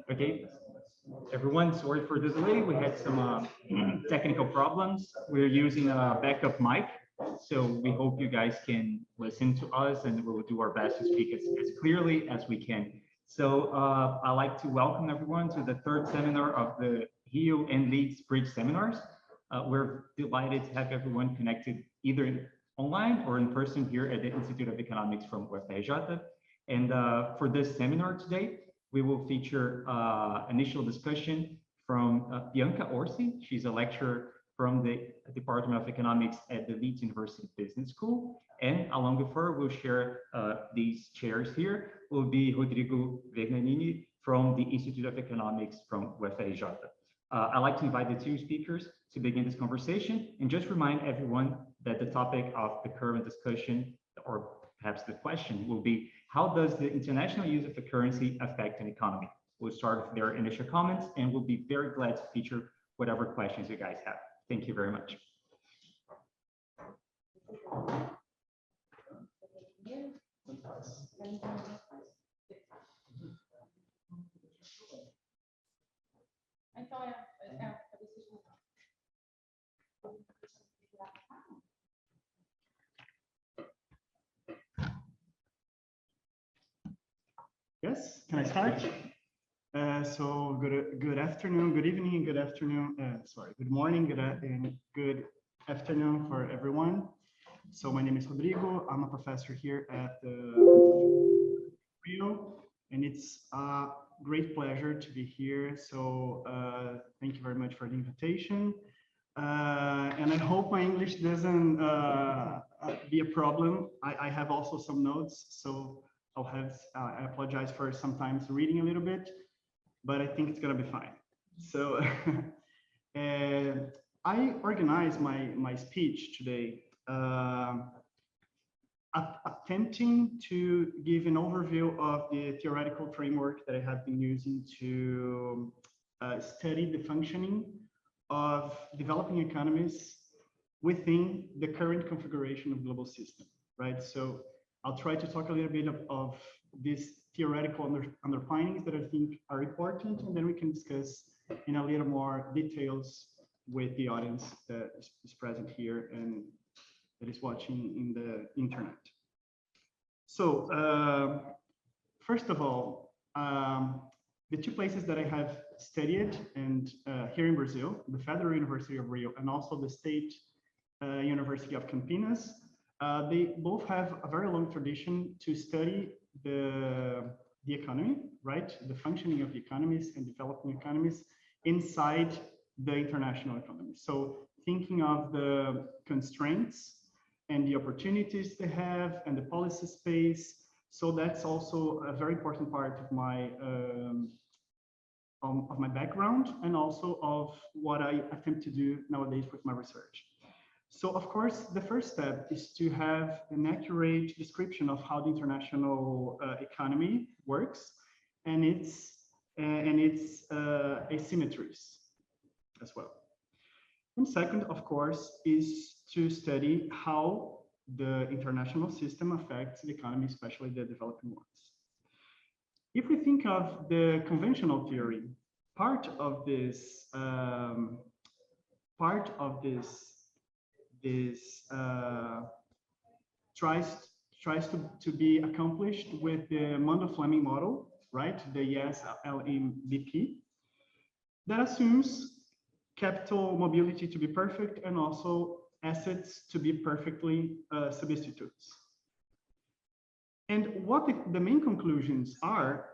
Okay, everyone, sorry for the delay. We had some technical problems. We're using a backup mic, so we hope you guys can listen to us, and we will do our best to speak as clearly as we can. So I'd like to welcome everyone to the third seminar of the HEO and LEADS Bridge seminars. We're delighted to have everyone connected either online or in person here at the Institute of Economics from UFRJ. And for this seminar today, we will feature initial discussion from Bianca Orsi. She's a lecturer from the Department of Economics at the Leeds University Business School. And along with her, we'll share these chairs here, will be Rodrigo Vergnhanini from the Institute of Economics from UFRJ. I'd like to invite the two speakers to begin this conversation and just remind everyone that the topic of the current discussion, or perhaps the question, will be how does the international use of the currency affect an economy? We'll start with their initial comments and we'll be very glad to feature whatever questions you guys have. Thank you very much. Yes, can I start? So good afternoon, good evening, and good afternoon. Good morning, good afternoon for everyone. So my name is Rodrigo. I'm a professor here at the Rio, and it's a great pleasure to be here. So thank you very much for the invitation. And I hope my English doesn't be a problem. I have also some notes, so I apologize for sometimes reading a little bit, but I think it's gonna be fine. So I organized my speech today, attempting to give an overview of the theoretical framework that I have been using to study the functioning of developing economies within the current configuration of the global system, right? So I'll try to talk a little bit of these theoretical underpinnings that I think are important, and then we can discuss in a little more details with the audience that is present here and that is watching in the internet. So first of all, the two places that I have studied and here in Brazil, the Federal University of Rio and also the State University of Campinas, they both have a very long tradition to study the economy, right? The functioning of the economies and developing economies inside the international economy. So thinking of the constraints and the opportunities they have and the policy space. So that's also a very important part of my background and also of what I attempt to do nowadays with my research. So of course, the first step is to have an accurate description of how the international economy works and its asymmetries as well. And second, of course, is to study how the international system affects the economy, especially the developing ones. If we think of the conventional theory, part of this tries to be accomplished with the Mondo-Fleming model, right? The ES-LMBP, that assumes capital mobility to be perfect and also assets to be perfectly substitutes. And what the main conclusions are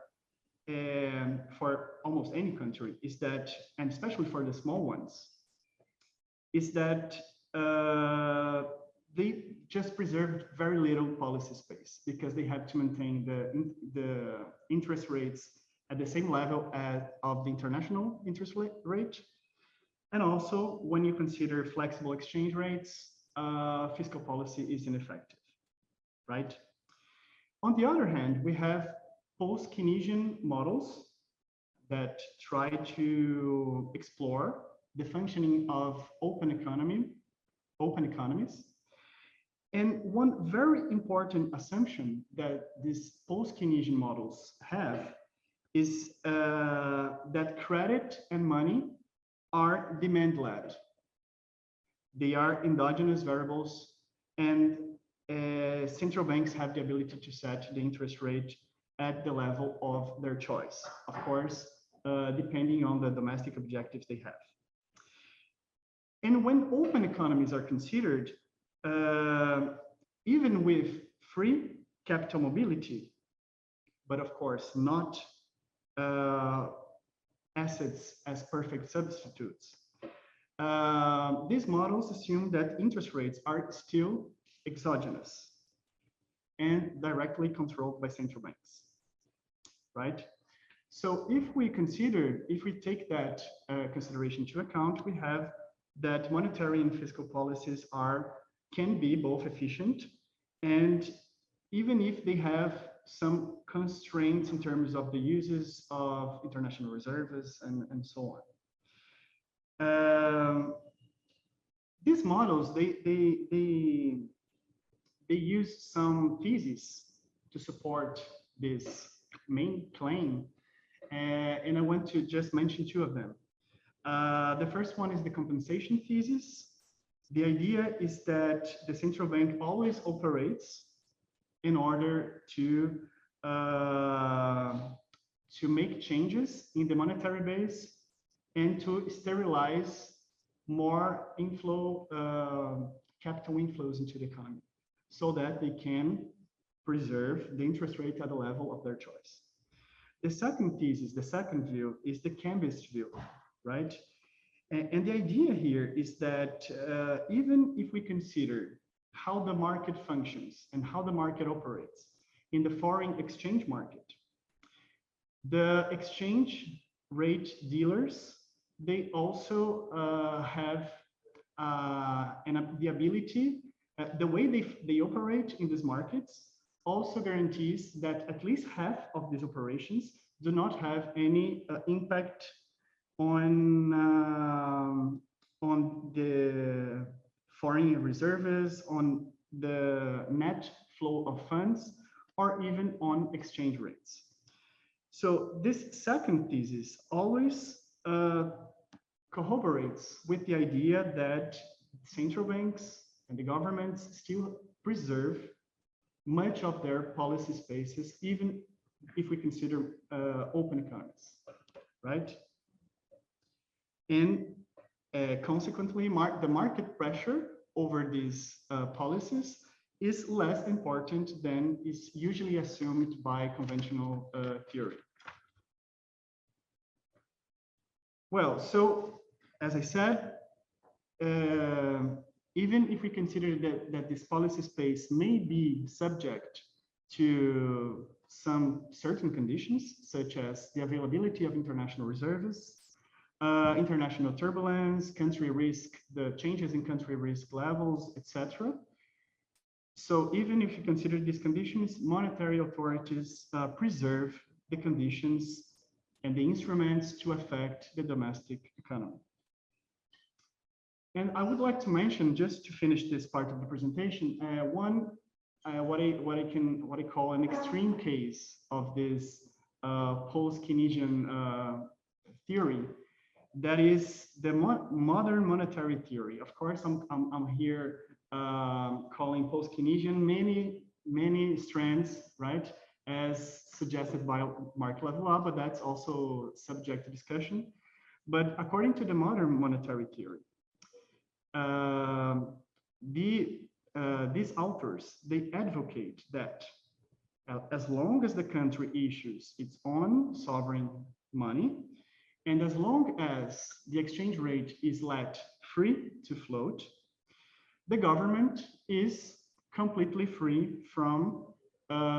for almost any country is that, and especially for the small ones, is that they just preserved very little policy space because they have to maintain the interest rates at the same level of the international interest rate. And also, when you consider flexible exchange rates, fiscal policy is ineffective, right? On the other hand, we have post-Keynesian models that try to explore the functioning of open economies. And one very important assumption that these post-Keynesian models have is that credit and money are demand-led. They are endogenous variables, and central banks have the ability to set the interest rate at the level of their choice, of course, depending on the domestic objectives they have. And when open economies are considered, even with free capital mobility, but of course not assets as perfect substitutes, these models assume that interest rates are still exogenous and directly controlled by central banks, right? So if we take that consideration into account, we have that monetary and fiscal policies can be both efficient, and even if they have some constraints in terms of the uses of international reserves and so on. These models, they use some theses to support this main claim, and I want to just mention two of them. The first one is the compensation thesis. The idea is that the central bank always operates in order to make changes in the monetary base and to sterilize more capital inflows into the economy, so that they can preserve the interest rate at the level of their choice. The second thesis, the second view, is the chemist view, right? And the idea here is that even if we consider how the market functions and how the market operates in the foreign exchange market, the exchange rate dealers, they also have the ability, the way they operate in these markets also guarantees that at least half of these operations do not have any impact on the foreign reserves, on the net flow of funds, or even on exchange rates. So this second thesis always corroborates with the idea that central banks and the governments still preserve much of their policy spaces, even if we consider open economies, right? And consequently, the market pressure over these policies is less important than is usually assumed by conventional theory. Well, so as I said, even if we consider that this policy space may be subject to some certain conditions, such as the availability of international reserves, international turbulence, country risk, the changes in country risk levels, etc. So even if you consider these conditions, monetary authorities preserve the conditions and the instruments to affect the domestic economy. And I would like to mention, just to finish this part of the presentation, what I call an extreme case of this post-Keynesian theory. That is the modern monetary theory. Of course, I'm here calling post-Keynesian many strands, right, as suggested by Mark Lavoie, but that's also subject to discussion. But according to the modern monetary theory, these authors, they advocate that as long as the country issues its own sovereign money, and as long as the exchange rate is let free to float, the government is completely free from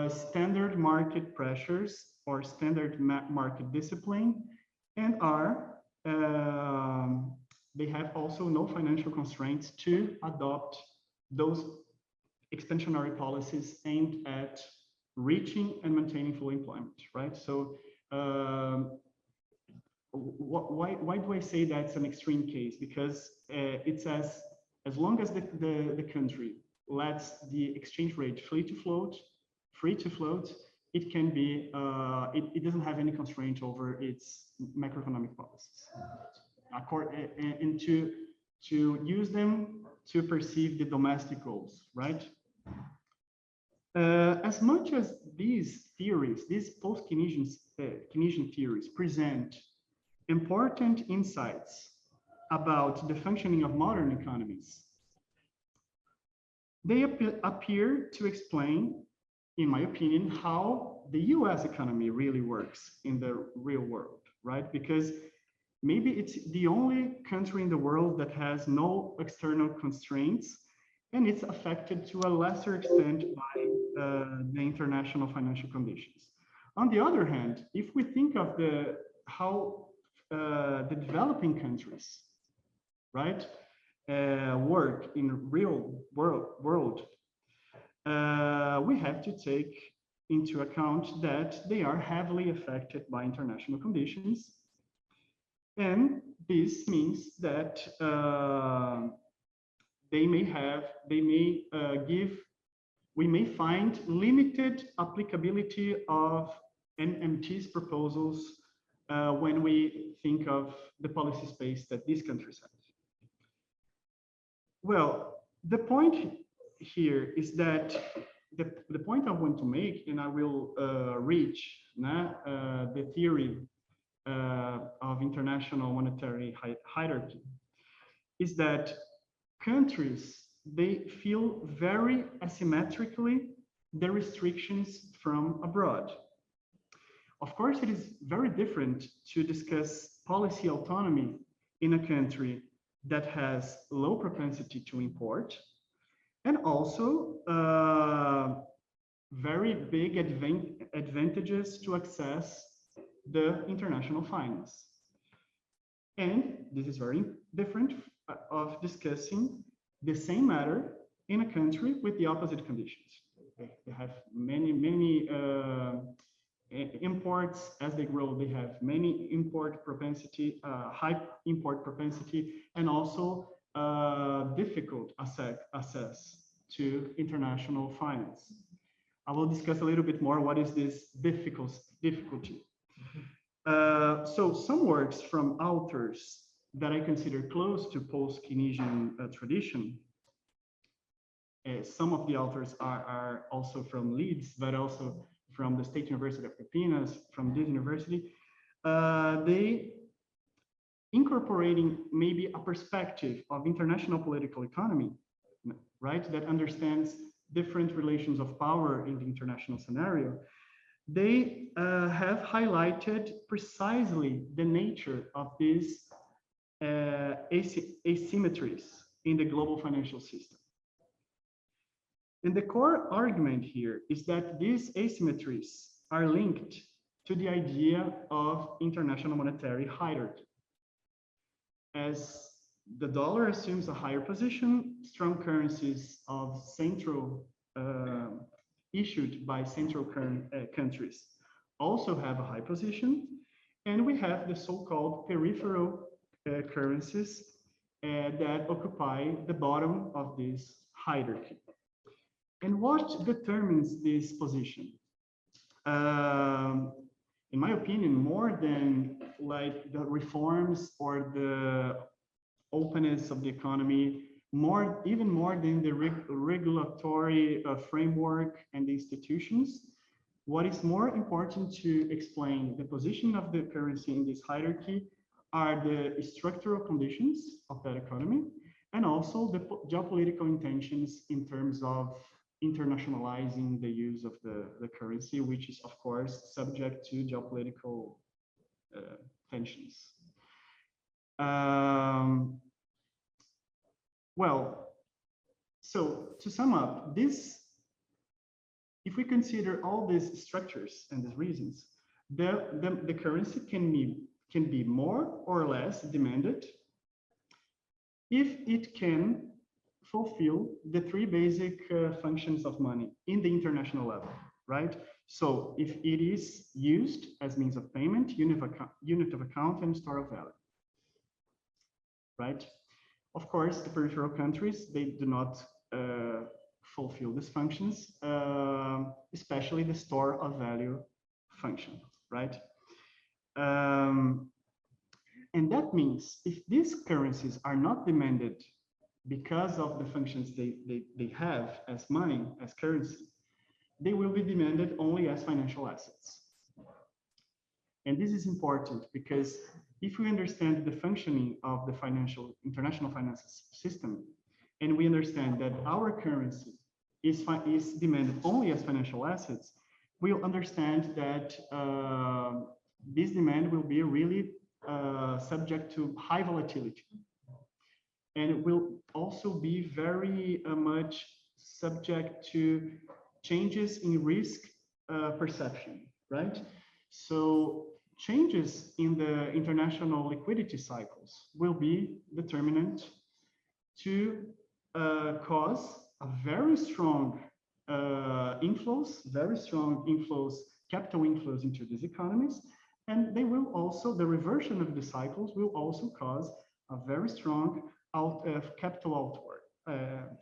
standard market pressures or standard market discipline, and they have also no financial constraints to adopt those expansionary policies aimed at reaching and maintaining full employment, right? So why do I say that's an extreme case? Because it says as long as the country lets the exchange rate free to float, it can be, it doesn't have any constraint over its macroeconomic policies. And to use them to perceive the domestic goals, right? As much as these theories, these post-Keynesian theories present important insights about the functioning of modern economies, they appear to explain, in my opinion, how the US economy really works in the real world, right? Because maybe it's the only country in the world that has no external constraints, and it's affected to a lesser extent by the international financial conditions. On the other hand, if we think of how the developing countries, right, work in real world, we have to take into account that they are heavily affected by international conditions. And this means that we may find limited applicability of NMT's proposals when we think of the policy space that these countries have. Well, the point here is that the point I want to make, and I will reach the theory of international monetary hierarchy, is that countries, they feel very asymmetrically the restrictions from abroad. Of course, it is very different to discuss policy autonomy in a country that has low propensity to import, and also very big advantages to access the international finance. And this is very different of discussing the same matter in a country with the opposite conditions. They have many imports. As they grow, they have many import propensity, high import propensity, and also difficult access to international finance. I will discuss a little bit more what is this difficulty. So some works from authors that I consider close to post-Keynesian tradition. Some of the authors are also from LUBS, but also from the State University of Campinas, from this university. They incorporating maybe a perspective of international political economy, right, that understands different relations of power in the international scenario. They have highlighted precisely the nature of these asymmetries in the global financial system. And the core argument here is that these asymmetries are linked to the idea of international monetary hierarchy. As the dollar assumes a higher position, strong currencies of issued by central countries also have a high position, and we have the so-called peripheral currencies that occupy the bottom of this hierarchy. And what determines this position? In my opinion, more than like the reforms or the openness of the economy, even more than the regulatory framework and the institutions, what is more important to explain the position of the currency in this hierarchy are the structural conditions of that economy, and also the geopolitical intentions in terms of internationalizing the use of the currency, which is, of course, subject to geopolitical tensions. Well, so to sum up, if we consider all these structures and these reasons, the currency can be more or less demanded if it can fulfill the three basic functions of money in the international level, right? So if it is used as means of payment, unit of account, and store of value, right? Of course, the peripheral countries, they do not fulfill these functions, especially the store of value function, right? And that means if these currencies are not demanded because of the functions they have as money, as currency, they will be demanded only as financial assets. And this is important because if we understand the functioning of the international finance system, and we understand that our currency is demanded only as financial assets, we'll understand that this demand will be really subject to high volatility. And it will also be very much subject to changes in risk perception, right? So changes in the international liquidity cycles will be determinant to cause a very strong capital inflows into these economies. And they will also, the reversion of the cycles will also cause a very strong capital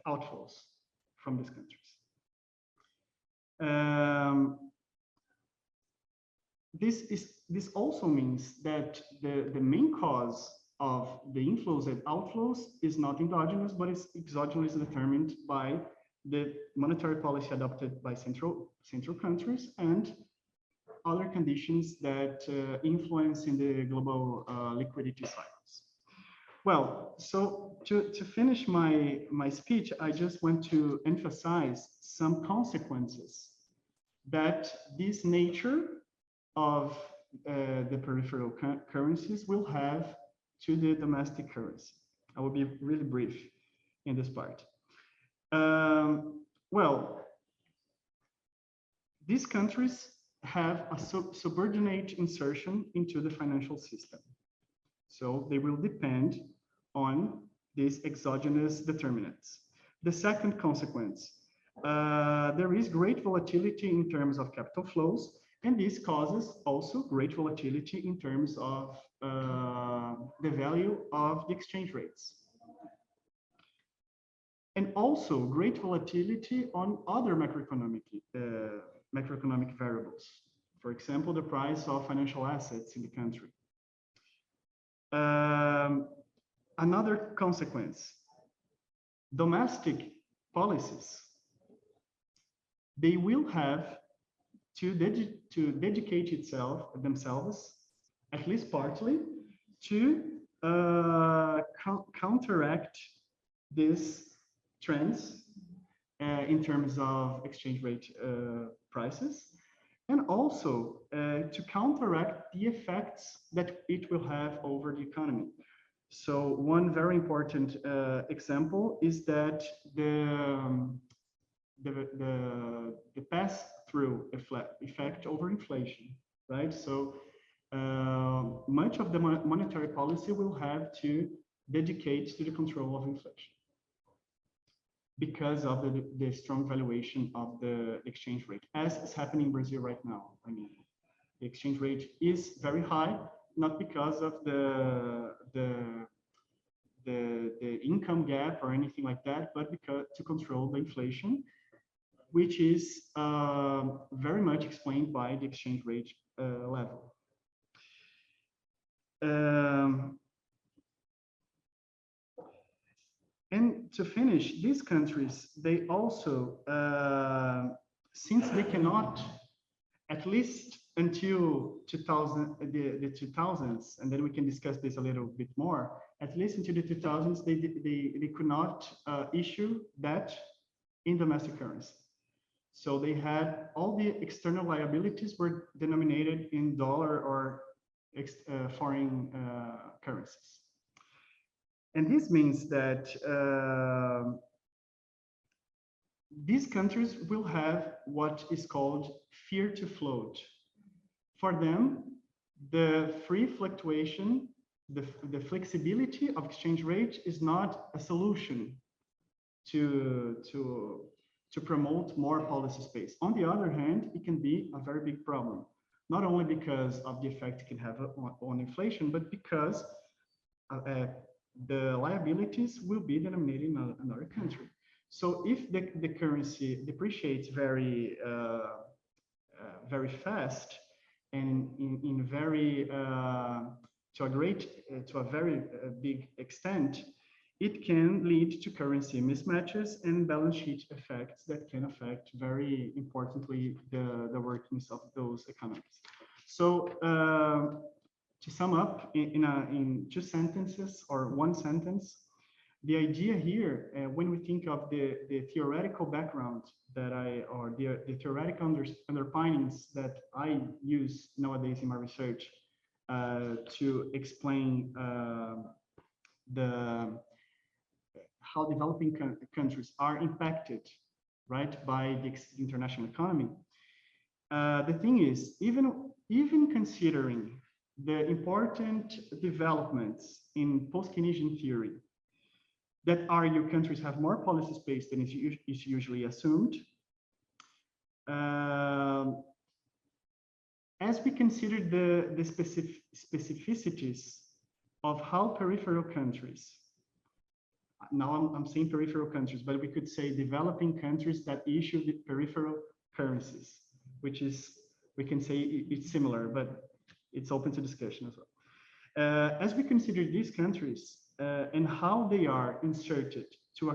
outflows from these countries. This also means that the main cause of the inflows and outflows is not endogenous, but it's exogenous, determined by the monetary policy adopted by central countries and other conditions that influence in the global liquidity cycles. Well, so to finish my speech, I just want to emphasize some consequences that this nature of the peripheral currencies will have to the domestic currency. I will be really brief in this part. Well, these countries have a subordinate insertion into the financial system. So they will depend on these exogenous determinants. The second consequence, there is great volatility in terms of capital flows, and this causes also great volatility in terms of the value of the exchange rates. And also great volatility on other macroeconomic variables. For example, the price of financial assets in the country. Another consequence, domestic policies, they will have to dedicate themselves, at least partly, to counteract these trends in terms of exchange rate prices, and also to counteract the effects that it will have over the economy. So one very important example is that the pass-through effect over inflation, right? So much of the monetary policy will have to dedicate to the control of inflation because of the strong valuation of the exchange rate, as is happening in Brazil right now. I mean, the exchange rate is very high, not because of the income gap or anything like that, but because to control the inflation, which is very much explained by the exchange rate level. And to finish, these countries, they also, since they cannot, at least until the 2000s, and then we can discuss this a little bit more, at least until the 2000s, they could not issue debt in domestic currency. So they had all the external liabilities were denominated in dollar or foreign currencies. And this means that these countries will have what is called fear to float. For them, the free fluctuation, the flexibility of exchange rate is not a solution to promote more policy space. On the other hand, it can be a very big problem, not only because of the effect it can have on inflation, but because the liabilities will be denominated in another country. So if the currency depreciates very very fast and in very to a very big extent, it can lead to currency mismatches and balance sheet effects that can affect very importantly the workings of those economies. So to sum up in two sentences or one sentence, the idea here, when we think of the theoretical background that or the theoretical underpinnings that I use nowadays in my research to explain how developing countries are impacted, right, by the international economy. The thing is, even considering the important developments in post-Keynesian theory, that argue countries have more policy space than is usually assumed. As we consider the specificities of how peripheral countries, now I'm saying peripheral countries, but we could say developing countries that issue the peripheral currencies, which is, we can say it's similar, but it's open to discussion as well. As we consider these countries, and how they are inserted to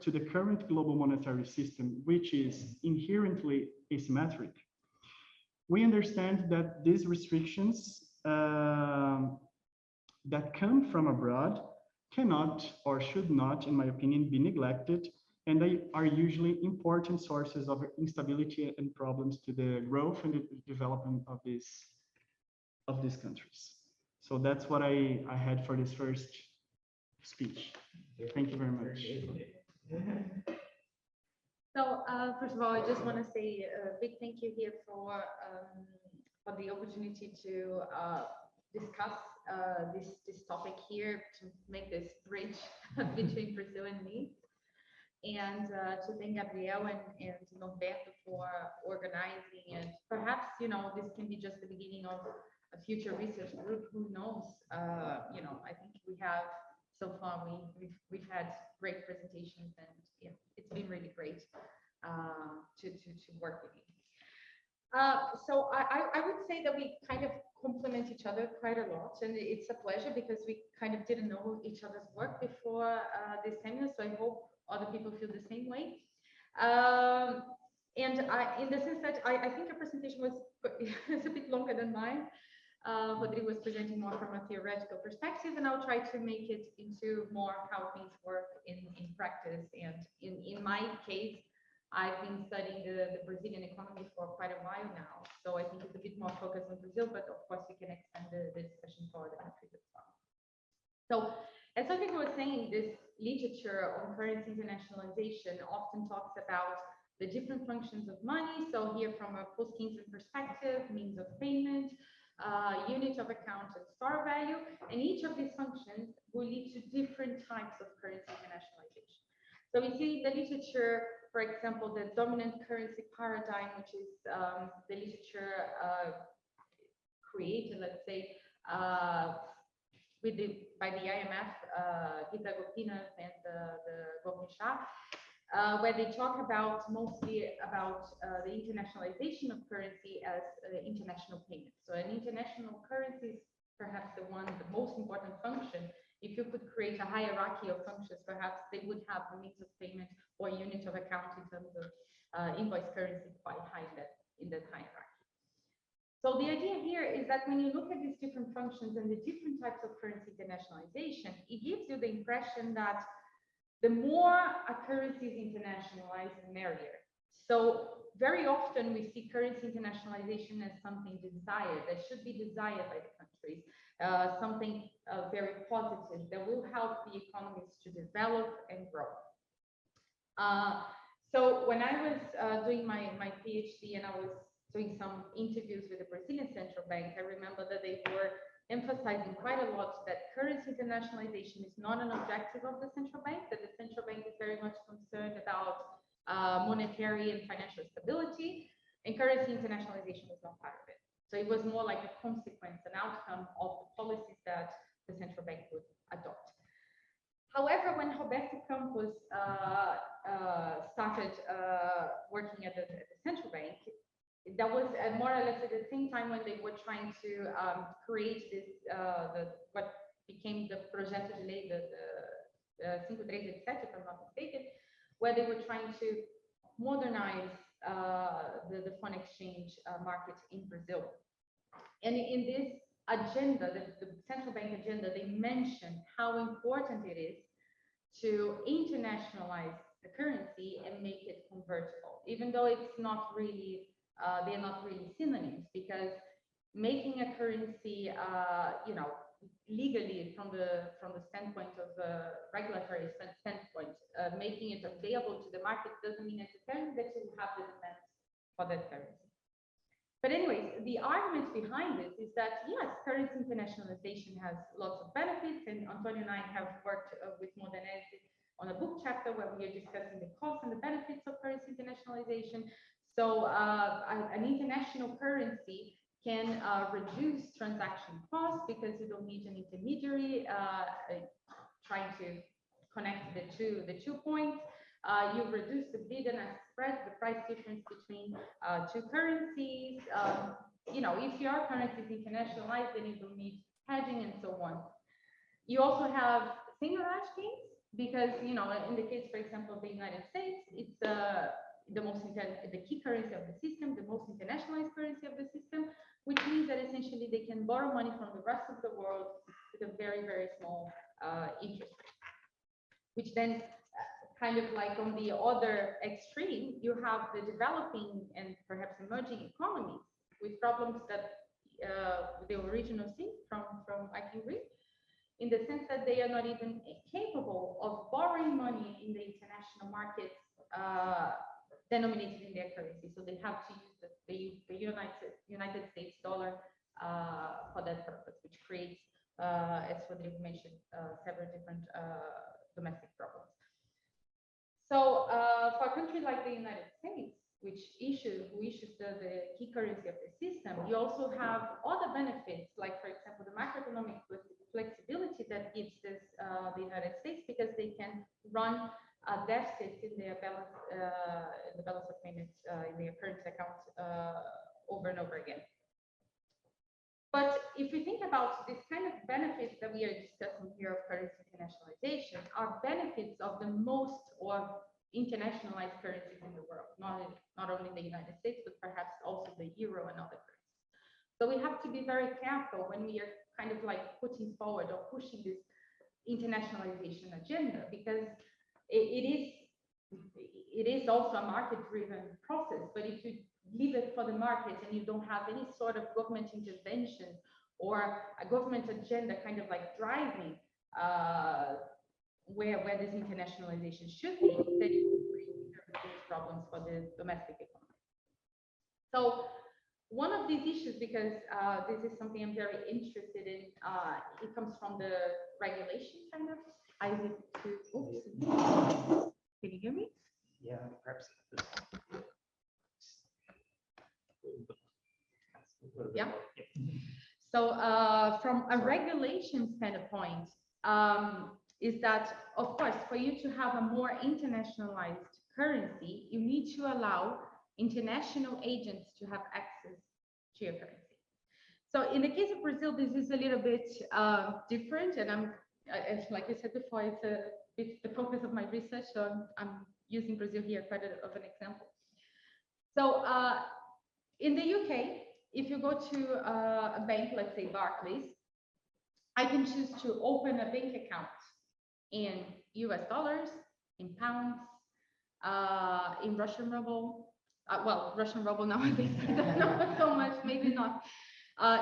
the current global monetary system, which is inherently asymmetric, we understand that these restrictions that come from abroad cannot or should not, in my opinion, be neglected, and they are usually important sources of instability and problems to the growth and the development of these countries. So that's what I had for this first speech. Thank you very much. So first of all, I just want to say a big thank you here for the opportunity to discuss this topic here, to make this bridge between Brazil and me, and to thank Gabriel and Norberto for organizing, and perhaps, you know, this can be just the beginning of a future research group, who knows. You know, I think we have, so far we've had great presentations, and yeah, it's been really great to work with you. So I would say that we kind of complement each other quite a lot, and it's a pleasure because we kind of didn't know each other's work before this seminar, so I hope other people feel the same way. And in the sense that I think your presentation was a bit longer than mine. Rodrigo was presenting more from a theoretical perspective, and I'll try to make it into more how things work in practice. And in my case, I've been studying the Brazilian economy for quite a while now, so I think it's a bit more focused on Brazil, but of course we can extend the discussion for other countries as well. So as Rodrigo was saying, this literature on currency internationalization often talks about the different functions of money. So here, from a post-Keynesian perspective, means of payment, unit of account, and store value, and each of these functions will lead to different types of currency internationalization. So we see the literature, for example, the dominant currency paradigm, which is the literature created, let's say, by the IMF, Gita Gopinath and the Gopnisha, where they talk about mostly about the internationalization of currency as international payment. So an international currency is perhaps the most important function. If you could create a hierarchy of functions, perhaps they would have the means of payment or unit of account in terms of invoice currency quite high in that hierarchy. So the idea here is that when you look at these different functions and the different types of currency internationalization, it gives you the impression that the more a currency is internationalized, the merrier. So very often we see currency internationalization as something desired, that should be desired by the countries, something very positive that will help the economies to develop and grow. So when I was doing my PhD and I was doing some interviews with the Brazilian Central Bank, I remember that they were emphasizing quite a lot that currency internationalization is not an objective of the central bank, that the central bank is very much concerned about monetary and financial stability, and currency internationalization was not part of it. So it was more like a consequence, an outcome of the policies that the central bank would adopt. However, when Roberto Campos started working at the central bank, that was more or less at the same time when they were trying to create this, what became the Projeto de Lei, the 537, if I'm not mistaken, where they were trying to modernize the foreign exchange market in Brazil. And in this agenda, the central bank agenda, they mentioned how important it is to internationalize the currency and make it convertible, even though it's not really, they're not really synonyms, because making a currency, you know, legally from the standpoint of the regulatory standpoint, making it available to the market doesn't mean necessarily that you have the demand for that currency. But anyways, the argument behind this is that, yes, currency internationalization has lots of benefits, and Antonio and I have worked with Modernese on a book chapter where we are discussing the costs and the benefits of currency internationalization. So an international currency can reduce transaction costs because you don't need an intermediary trying to connect the two points. You reduce the bid and ask spread, the price difference between two currencies. You know, if your currency is internationalized, then you don't need hedging and so on. You also have singularage gains because, you know, in the case, for example, of the United States, it's the key currency of the system, the most internationalized currency of the system, which means that essentially they can borrow money from the rest of the world with a very, very small interest rate, which then kind of like on the other extreme, you have the developing and perhaps emerging economies with problems that the original thing from IE-UFRJ, in the sense that they are not even capable of borrowing money in the international markets denominated in their currency. So they have to use the United States dollar for that purpose, which creates, as Rodrigo mentioned, several different domestic problems. So for a country like the United States, who issues the key currency of the system, you also have other benefits, like, for example, the macroeconomic flexibility that gives the United States, because they can run deficits in their balance of payments in their current accounts over and over again. But if we think about this kind of benefits that we are discussing here of currency internationalization, are benefits of the most or internationalized currencies in the world, not only the United States, but perhaps also the euro and other currencies. So we have to be very careful when we are kind of like putting forward or pushing this internationalization agenda, because it is also a market-driven process. But if you leave it for the market and you don't have any sort of government intervention or a government agenda kind of like driving where this internationalization should be, then you will create serious problems for the domestic economy. So one of these issues, because this is something I'm very interested in, it comes from the regulation kind of. Oops. Can you hear me? Yeah, perhaps. Yeah. So from a regulation standpoint, is that, of course, for you to have a more internationalized currency, you need to allow international agents to have access to your currency. So in the case of Brazil, this is a little bit different, and like I said before, it's the focus of my research, so I'm using Brazil here quite of an example. So in the UK, if you go to a bank, let's say Barclays, I can choose to open a bank account in US dollars, in pounds, in Russian ruble. Well, Russian ruble nowadays, I don't know so much, maybe not.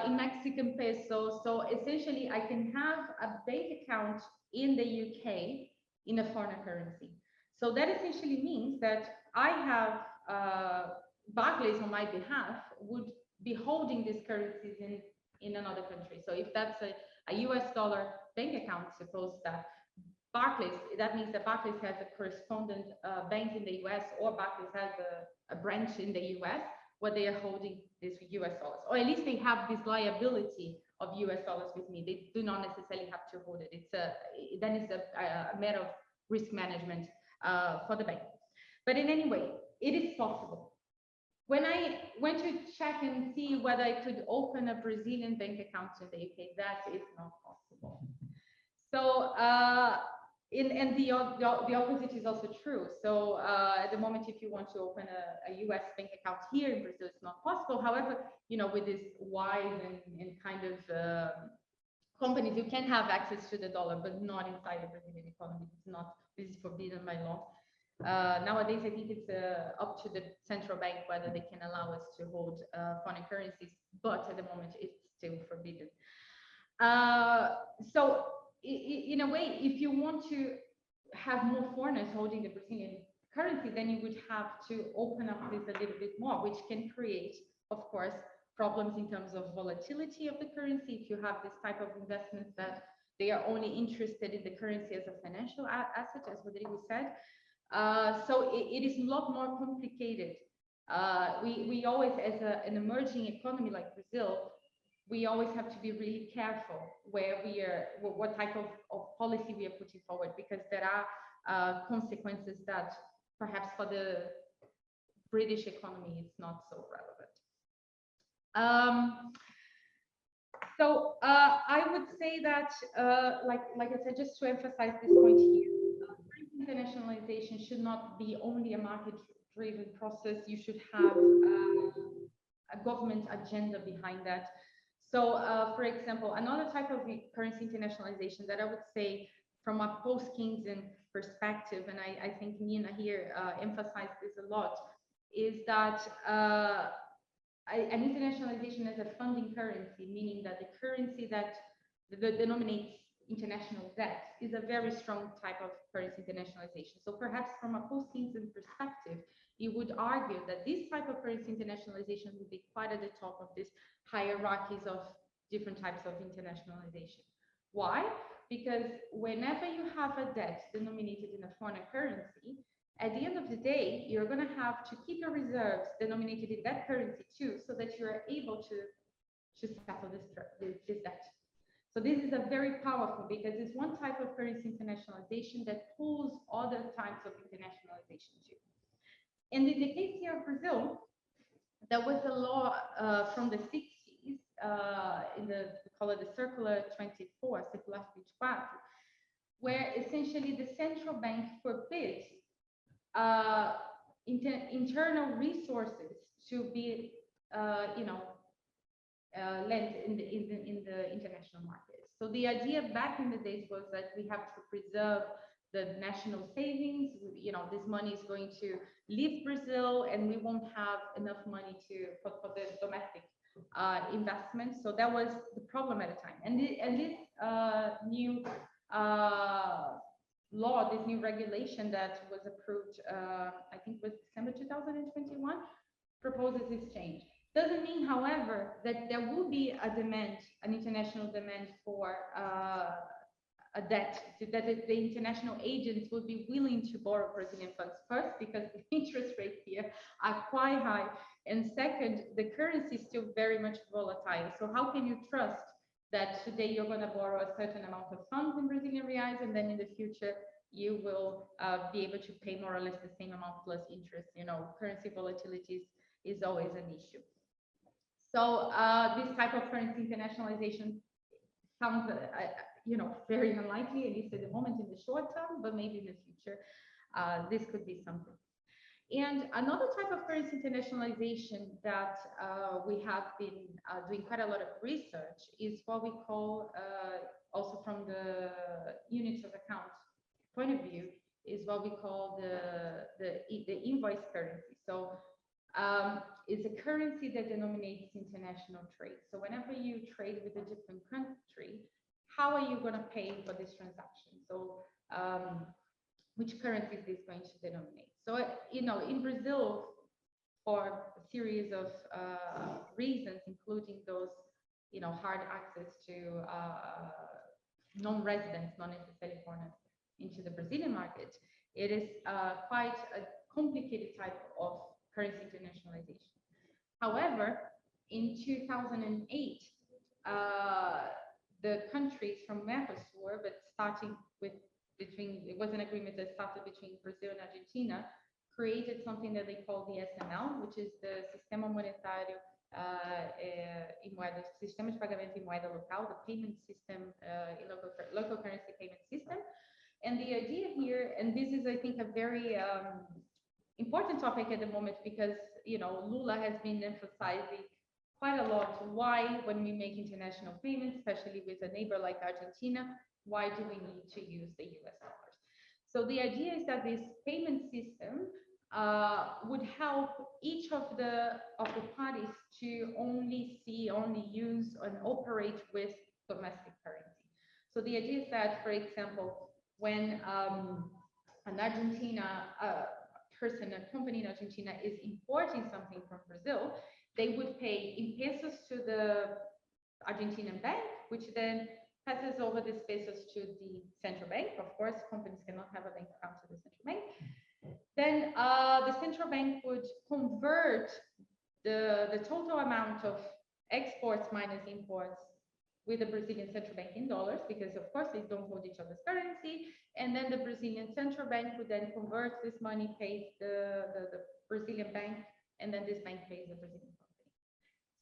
In Mexican peso. So essentially, I can have a bank account in the UK in a foreign currency. So that essentially means that I have Barclays on my behalf would be holding these currencies in another country. So if that's a US dollar bank account, suppose that Barclays, that means that Barclays has a correspondent bank in the US, or Barclays has a branch in the US where they are holding these US dollars, or at least they have this liability of US dollars with me. They do not necessarily have to hold it. It's then it's a matter of risk management for the bank. But in any way, it is possible. When I went to check and see whether I could open a Brazilian bank account in the UK, that is not possible. So, and the opposite is also true. So at the moment, if you want to open a US bank account here in Brazil, it's not possible. However, you know, with this wide and kind of companies, you can have access to the dollar, but not inside the Brazilian economy. It's not, this is forbidden by law. Nowadays, I think it's up to the central bank whether they can allow us to hold foreign currencies, but at the moment, it's still forbidden. So in a way, if you want to have more foreigners holding the Brazilian currency, then you would have to open up this a little bit more, which can create, of course, problems in terms of volatility of the currency. If you have this type of investments that they are only interested in the currency as a financial asset, as Rodrigo said. So it is a lot more complicated. We always, as an emerging economy like Brazil, we always have to be really careful where we are, what type of policy we are putting forward, because there are consequences that perhaps for the British economy it's not so relevant. So I would say that, like I said, just to emphasize this point here, internationalization should not be only a market-driven process. You should have a government agenda behind that. So, for example, another type of currency internationalization that I would say from a post-Keynesian perspective, and I think Nina here emphasized this a lot, is that an internationalization as a funding currency, meaning that the currency that denominates international debt is a very strong type of currency internationalization. So perhaps from a post-Keynesian perspective, you would argue that this type of currency internationalization would be quite at the top of this hierarchies of different types of internationalization. Why? Because whenever you have a debt denominated in a foreign currency, at the end of the day, you're going to have to keep your reserves denominated in that currency too, so that you are able to settle this debt. So this is a very powerful, because it's one type of currency internationalization that pulls other types of internationalization too. And in the case here of Brazil, there was a law from the 60s, in the, we call it the Circular 24, Circular 24, where essentially the central bank forbids internal resources to be, lent in the international market. So the idea back in the days was that we have to preserve the national savings. You know, this money is going to leave Brazil, and we won't have enough money for the domestic investments. So that was the problem at the time. And this new law, this new regulation that was approved, I think was December 2021, proposes this change. Doesn't mean, however, that there will be a demand, an international demand for a debt, that the international agents will be willing to borrow Brazilian funds, first, because the interest rates here are quite high, and second, the currency is still very much volatile. So how can you trust that today you're going to borrow a certain amount of funds in Brazilian reais, and then in the future you will be able to pay more or less the same amount plus interest? You know, currency volatility is always an issue. So this type of currency internationalization sounds, very unlikely, at least at the moment in the short term, but maybe in the future, this could be something. And another type of currency internationalization that we have been doing quite a lot of research is what we call, also from the units of account point of view, is what we call the invoice currency. So it's a currency that denominates international trade. So whenever you trade with a different country, how are you going to pay for this transaction? So which currency is this going to denominate? So, in Brazil, for a series of reasons, including those, hard access to non-residents, not necessarily foreigners, into the Brazilian market, it is quite a complicated type of currency internationalization. However, in 2008, the countries from Mercosur, but starting with it was an agreement that started between Brazil and Argentina, created something that they call the SML, which is the Sistema Monetário em moeda, Sistema de Pagamento em Moeda Local, the payment system, local currency payment system. And the idea here, and this is, I think, a very important topic at the moment, because, you know, Lula has been emphasizing quite a lot why, when we make international payments, especially with a neighbor like Argentina, why do we need to use the US dollars? So the idea is that this payment system would help each of the parties to only use and operate with domestic currency. So the idea is that, for example, when an Argentina a company in Argentina is importing something from Brazil, they would pay in pesos to the Argentinian bank, which then passes over these pesos to the central bank. Of course, companies cannot have a bank account to the central bank. Then the central bank would convert the total amount of exports minus imports with the Brazilian central bank in dollars, because of course they don't hold each other's currency. And then the Brazilian central bank would then convert this money, pays the Brazilian bank, and then this bank pays the Brazilian company.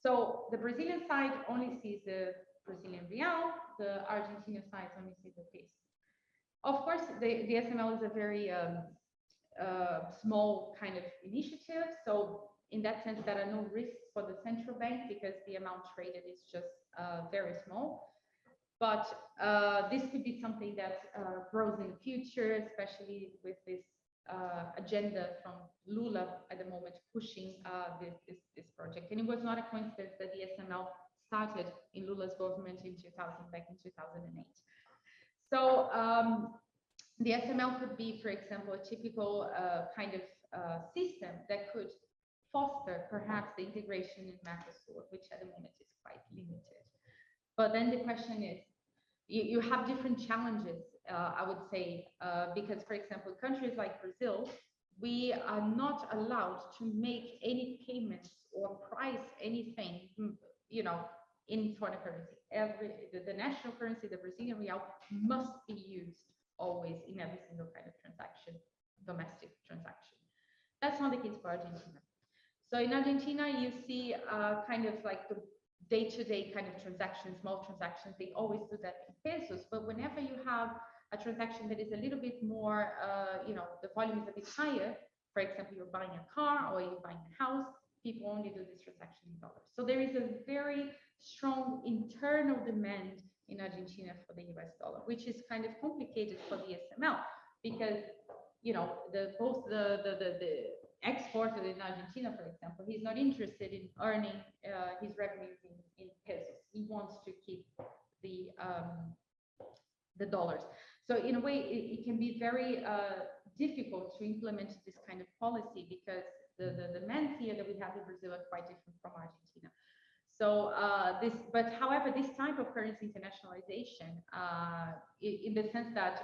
So the Brazilian side only sees the Brazilian real, the Argentina side only sees the peso. Of course, the SML is a very small kind of initiative. So in that sense, there are no risks for the central bank because the amount traded is just very small. But this could be something that grows in the future, especially with this agenda from Lula at the moment pushing this project. And it was not a coincidence that the SML started in Lula's government in 2000, back in 2008. So the SML could be, for example, a typical kind of system that could foster perhaps the integration in Mercosur, which at the moment is quite limited. But then the question is, you have different challenges, I would say, because, for example, countries like Brazil, we are not allowed to make any payments or price anything, you know, in foreign currency. The national currency, the Brazilian real, must be used always in every single kind of transaction, domestic transaction. That's not the case for Argentina. So in Argentina, you see kind of like the day-to-day kind of transactions, small transactions, they always do that in pesos. But whenever you have a transaction that is a little bit more, you know, the volume is a bit higher, for example, you're buying a car or you're buying a house, people only do this transaction in dollars. So there is a very strong internal demand in Argentina for the US dollar, which is kind of complicated for the SML because, you know, both the exporter in Argentina, for example, he's not interested in earning his revenues in pesos. He wants to keep the dollars. So in a way, it can be very difficult to implement this kind of policy because the demands here that we have in Brazil are quite different from Argentina. So but however, this type of currency internationalization, in the sense that,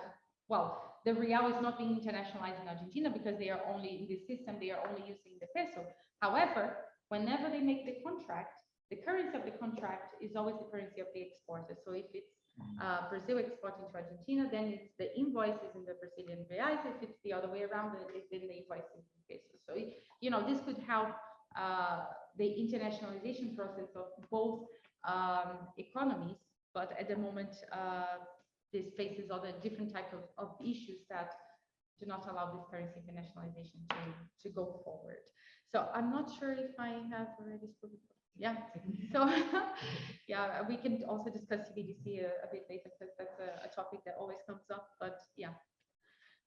well, the real is not being internationalized in Argentina because they are only in this system, they are only using the peso. However, whenever they make the contract, the currency of the contract is always the currency of the exporter. So if it's Brazil exporting to Argentina, then it's the invoices in the Brazilian reais. If it's the other way around, then the invoices in pesos. So, you know, this could help the internationalization process of both economies, but at the moment, this faces other different type of issues that do not allow this currency internationalization to go forward. So I'm not sure if I have already spoken. Yeah, so yeah, we can also discuss CBDC a bit later because that's a topic that always comes up, but yeah.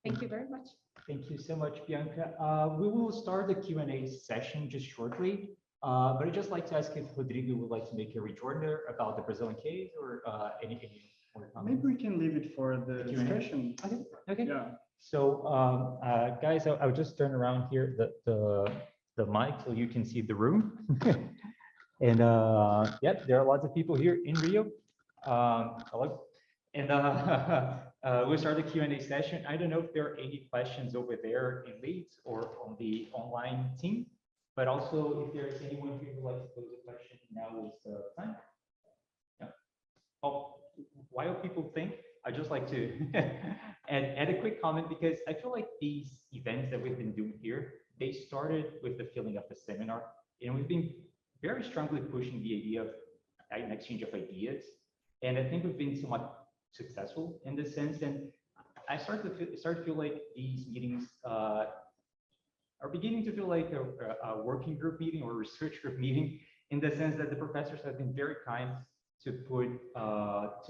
Thank you very much. Thank you so much, Bianca. We will start the Q&A session just shortly, but I'd just like to ask if Rodrigo would like to make a rejoinder about the Brazilian case or anything more. Maybe we can leave it for the discussion. Okay. Okay. Yeah. So, guys, I'll just turn around here the mic so you can see the room. And yep, there are lots of people here in Rio. Hello. And we'll start the Q&A session. I don't know if there are any questions over there in Leeds or on the online team, but also if there's anyone who would like to pose a question, now is the time. Yeah. Oh, while people think, I'd just like to add a quick comment, because I feel like these events that we've been doing here, they started with the feeling of a seminar, and we've been very strongly pushing the idea of an exchange of ideas. And I think we've been somewhat successful in this sense. And I start to feel like these meetings are beginning to feel like a working group meeting or research group meeting, in the sense that the professors have been very kind to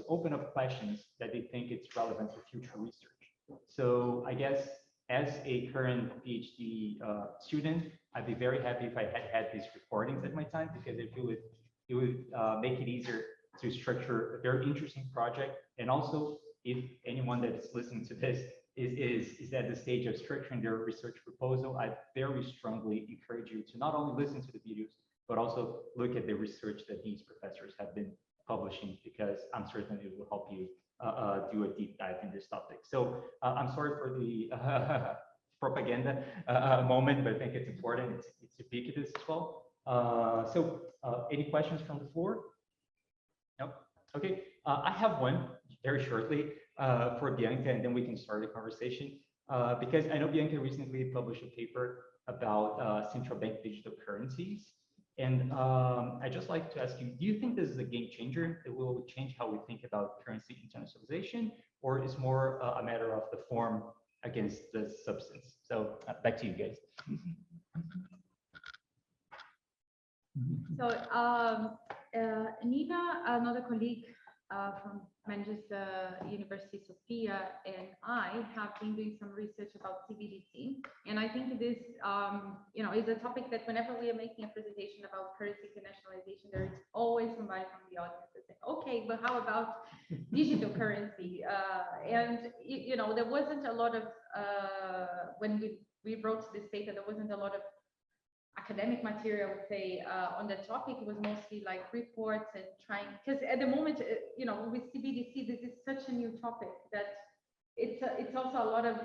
open up questions that they think it's relevant for future research. So I guess as a current PhD student, I'd be very happy if I had these recordings at my time, because I feel it would make it easier to structure a very interesting project. And also, if anyone that is listening to this is at the stage of structuring their research proposal, I very strongly encourage you to not only listen to the videos, but also look at the research that these professors have been publishing, because I'm certain it will help you do a deep dive in this topic. So I'm sorry for the propaganda moment, but I think it's important. It's ubiquitous as well. So any questions from the floor? No? Okay, I have one very shortly for Bianca, and then we can start the conversation. Because I know Bianca recently published a paper about central bank digital currencies. And I'd just like to ask you, do you think this is a game changer that will change how we think about currency internationalization, or is more a matter of the form against the substance? So back to you guys. So Nina, another colleague from Manchester University, Sophia, and I have been doing some research about CBDC, and I think this, is a topic that whenever we are making a presentation about currency internationalization, there is always somebody from the audience that say, "Okay, but how about digital currency?" And there wasn't a lot of when we wrote this paper, there wasn't a lot of academic material, I would say, on the topic. It was mostly like reports and trying, because at the moment, with CBDC, this is such a new topic that it's also a lot of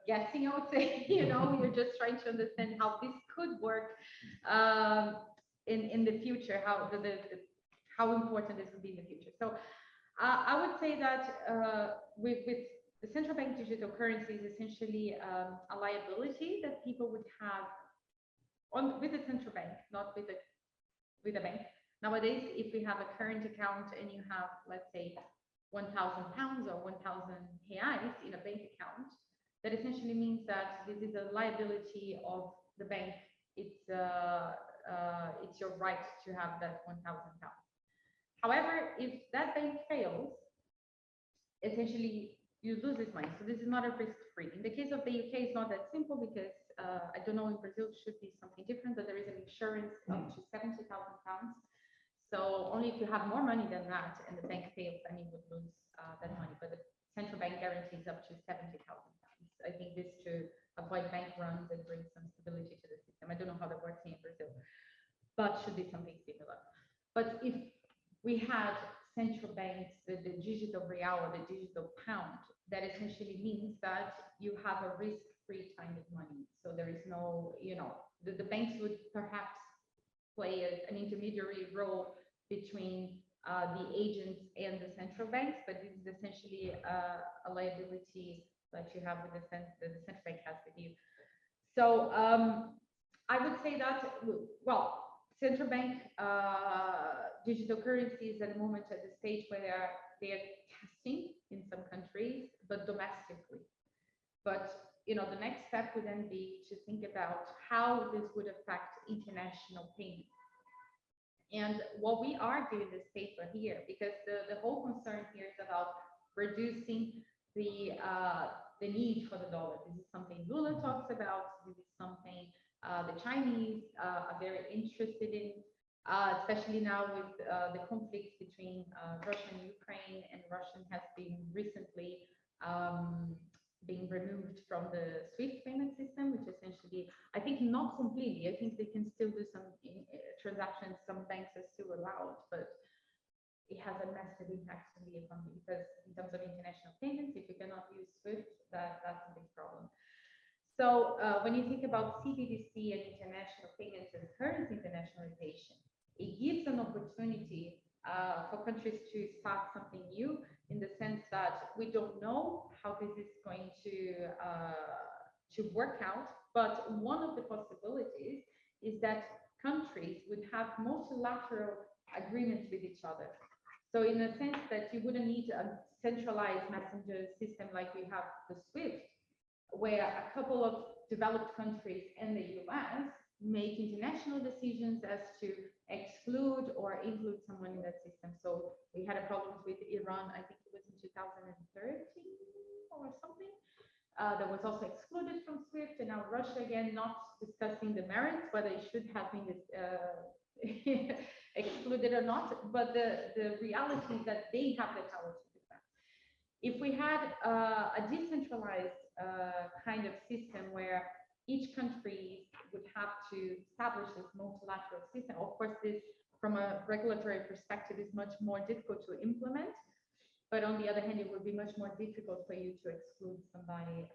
guessing, I would say. You're just trying to understand how this could work in the future, how important this would be in the future. So I would say that with the central bank digital currency is essentially a liability that people would have with the central bank, not with a bank. Nowadays, if we have a current account and you have, let's say, 1,000 pounds or 1,000 reais in a bank account, that essentially means that this is a liability of the bank. It's your right to have that 1,000 pounds. However, if that bank fails, essentially you lose this money. So this is not a risk-free. In the case of the UK, it's not that simple, because I don't know, in Brazil it should be something different, but there is an insurance up to 70,000 pounds. So only if you have more money than that and the bank fails, then you would lose that money. But the central bank guarantees up to 70,000 pounds. I think this to avoid bank runs and bring some stability to the system. I don't know how that works in Brazil, but should be something similar. But if we had central banks, the digital real or the digital pound, that essentially means that you have a risk-free kind of money. So there is no, the banks would perhaps play an intermediary role between the agents and the central banks, but this is essentially a liability that you have with the central bank has with you. So I would say that, well, central bank digital currencies at the moment at the stage where they are testing in some countries, but domestically. But the next step would then be to think about how this would affect international payments. And what we argue in this paper here, because the whole concern here is about reducing the need for the dollar. This is something Lula talks about. This is something the Chinese are very interested in, especially now with the conflict between Russia and Ukraine, and Russia has been recently being removed from the SWIFT payment system, which essentially, I think not completely, I think they can still do some transactions, some banks are still allowed, but it has a massive impact on the economy, because in terms of international payments, if you cannot use SWIFT, that's a big problem. So when you think about CBDC and international payments and currency internationalization, it gives an opportunity for countries to start something new, in the sense that we don't know how this is going to work out. But one of the possibilities is that countries would have multilateral agreements with each other. So in a sense that you wouldn't need a centralized messenger system like we have the SWIFT, where a couple of developed countries and the US make international decisions as to exclude or include someone in that system. So we had a problem with Iran, I think it was in 2013 or something, that was also excluded from SWIFT, and now Russia again, not discussing the merits, whether it should have been excluded or not, but the reality is that they have the power to do that. If we had a decentralized kind of system where each country would have to establish this multilateral system, of course, this from a regulatory perspective is much more difficult to implement. But on the other hand, it would be much more difficult for you to exclude somebody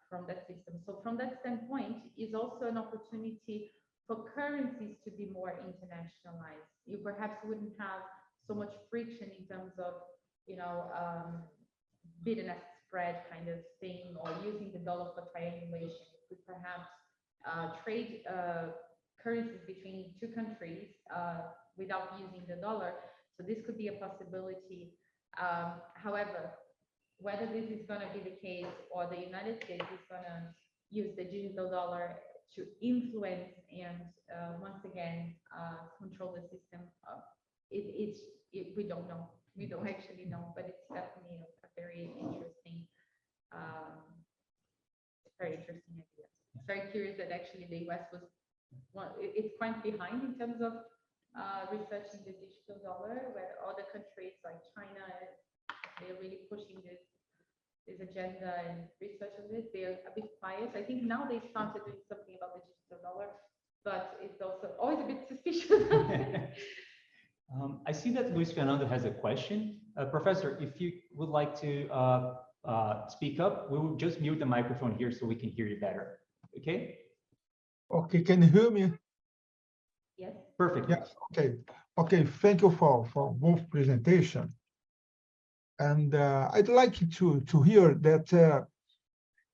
from that system. So from that standpoint, is also an opportunity for currencies to be more internationalized. You perhaps wouldn't have so much friction in terms of, you know, bid and ask spread kind of thing, or using the dollar for triangulation. You could perhaps trade currencies between two countries without using the dollar. So this could be a possibility. However, whether this is going to be the case or the United States is going to use the digital dollar to influence and once again control the system, we don't know. We don't actually know, but it's definitely a very interesting idea. Very curious that actually the US was it's quite behind in terms of researching the digital dollar, where other countries like China, they're really pushing this agenda and research on this. They're a bit quiet. I think now they started doing something about the digital dollar, but it's also always a bit suspicious. I see that Luis Fernando has a question. Professor, if you would like to speak up, we will just mute the microphone here so we can hear you better. Okay? Okay, can you hear me? Yes. Perfect. Yes, okay. Okay, thank you for both presentation. And I'd like to hear that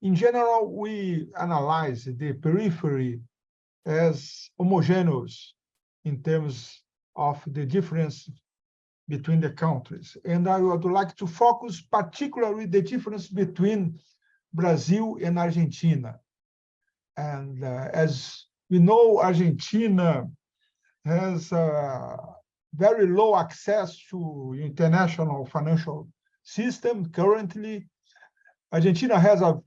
in general, we analyze the periphery as homogeneous in terms of the difference between the countries. And I would like to focus particularly the difference between Brazil and Argentina. And as we know, Argentina has very low access to international financial system currently. Argentina has a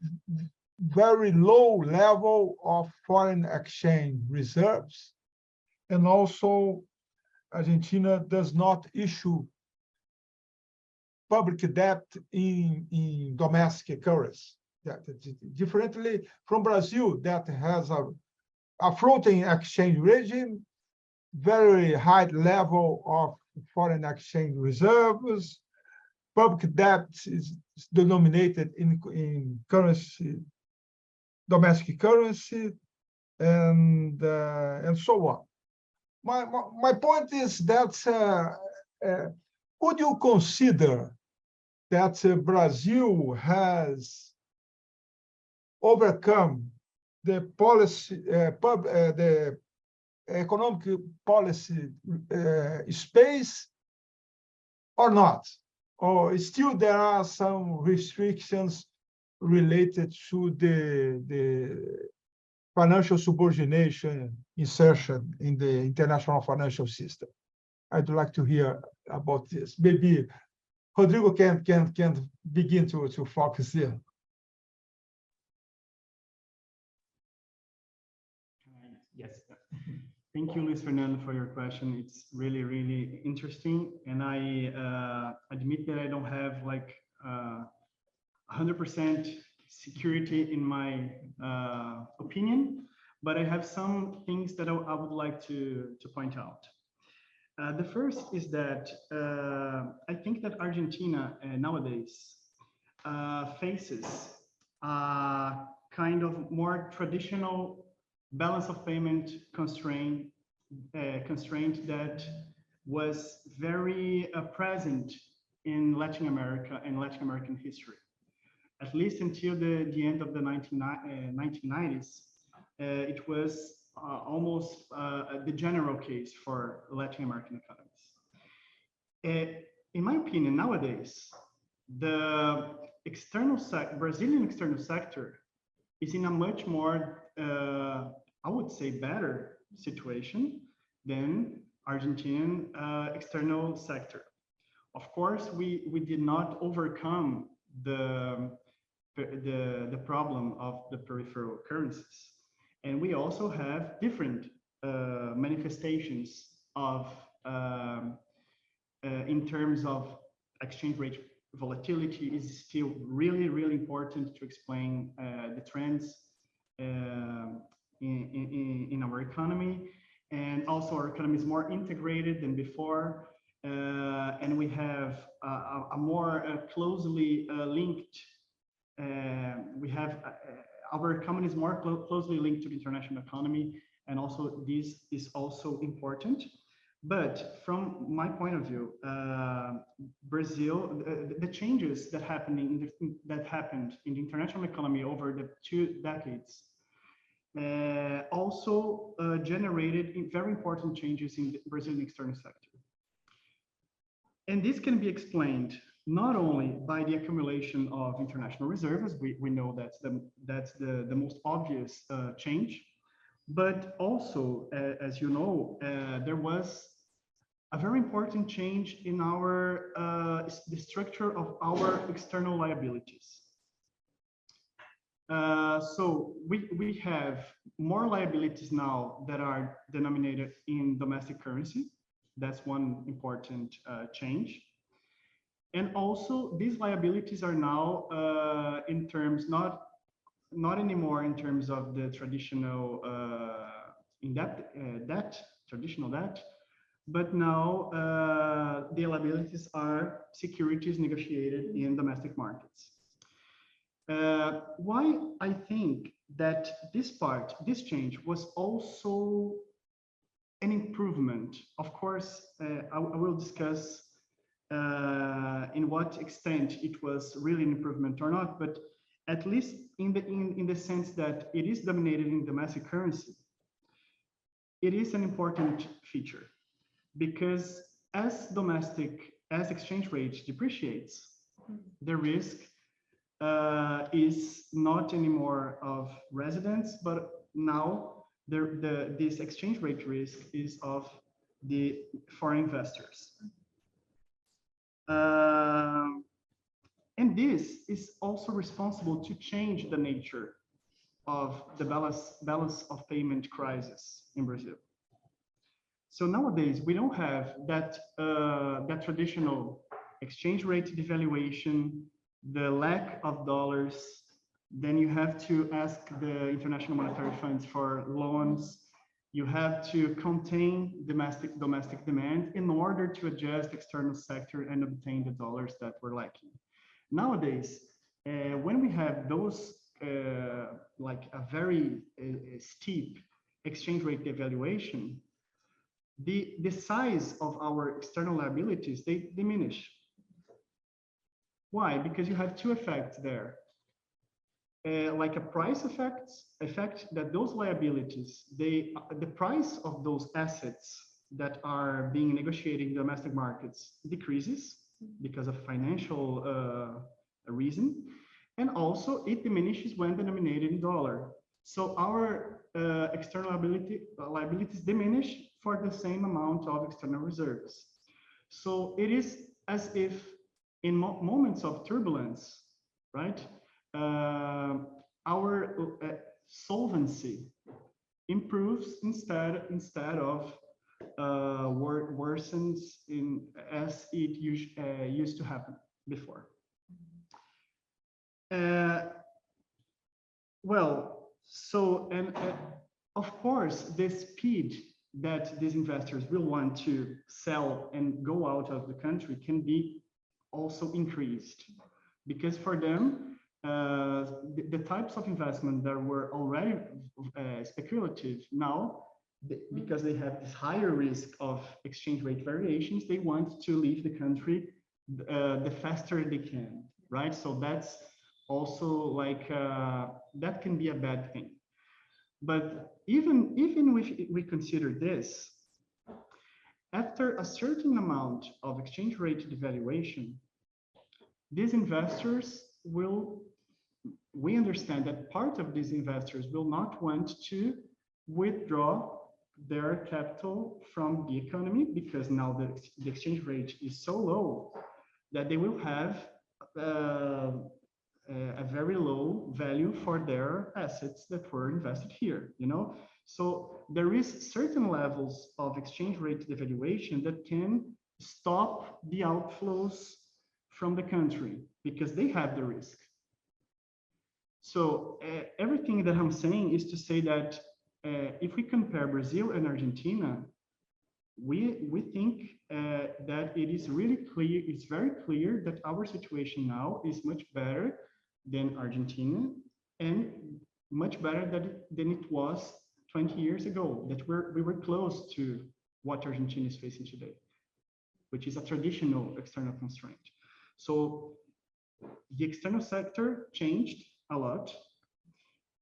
very low level of foreign exchange reserves. And also, Argentina does not issue public debt in domestic currency. Differently from Brazil, that has a floating exchange regime, very high level of foreign exchange reserves. Public debt is denominated in currency, domestic currency, and so on. My point is that would you consider that Brazil has overcome the policy, the economic policy space or not? Or still there are some restrictions related to the financial subordination insertion in the international financial system? I'd like to hear about this. Maybe Rodrigo can begin to focus here. Yes. Thank you, Luis Fernando, for your question. It's really, really interesting. And I admit that I don't have like 100% security in my opinion, but I have some things that I would like to point out. The first is that I think that Argentina nowadays faces a kind of more traditional balance of payment constraint that was very present in Latin America and Latin American history. At least until the end of the 1990s, it was almost the general case for Latin American economies. In my opinion, nowadays, the Brazilian external sector is in a much more, I would say, better situation than Argentinian external sector. Of course, we did not overcome the problem of the peripheral currencies. And we also have different manifestations of, in terms of exchange rate volatility is still really, really important to explain the trends in our economy. And also our economy is more integrated than before. And we have a more closely linked, our economy is more closely linked to the international economy. And also this is also important. But from my point of view, Brazil, the changes that happened in the international economy over the 2 decades also generated very important changes in the Brazilian external sector. And this can be explained not only by the accumulation of international reserves, we know that's the most obvious change, but also, as you know, there was a very important change in our the structure of our external liabilities. So we have more liabilities now that are denominated in domestic currency. That's one important change. And also these liabilities are now in terms, not anymore in terms of the traditional traditional debt, but now the liabilities are securities negotiated in domestic markets. Why I think that this change was also an improvement. Of course, I will discuss in what extent it was really an improvement or not, but at least in the sense that it is dominated in domestic currency, it is an important feature, because as exchange rate depreciates, the risk is not anymore of residents, but now this exchange rate risk is of the foreign investors. And this is also responsible to change the nature of the balance of payment crisis in Brazil. So nowadays we don't have that traditional exchange rate devaluation, the lack of dollars. Then you have to ask the International Monetary Funds for loans. You have to contain domestic demand in order to adjust external sector and obtain the dollars that we're lacking. Nowadays, when we have those like a very steep exchange rate devaluation, the size of our external liabilities, they diminish. Why? Because you have two effects there. Like a price effect that those liabilities, the price of those assets that are being negotiated in domestic markets decreases because of financial reason, and also it diminishes when denominated in dollar. So our external liabilities diminish for the same amount of external reserves. So it is as if in moments of turbulence, right? Our solvency improves instead of worsens as it used to happen before. Well, so and of course the speed that these investors will want to sell and go out of the country can be also increased, because for them the types of investment that were already speculative now, because they have this higher risk of exchange rate variations, they want to leave the country the faster they can, right? So that's also like, that can be a bad thing. But even if we consider this, after a certain amount of exchange rate devaluation, these investors will, we understand that part of these investors will not want to withdraw their capital from the economy, because now the exchange rate is so low that they will have a very low value for their assets that were invested here, you know? So there is certain levels of exchange rate devaluation that can stop the outflows from the country because they have the risk. So everything that I'm saying is to say that if we compare Brazil and Argentina, we think that it is really clear, it's very clear that our situation now is much better than Argentina and much better than it was 20 years ago, that we were close to what Argentina is facing today, which is a traditional external constraint. So the external sector changed a lot.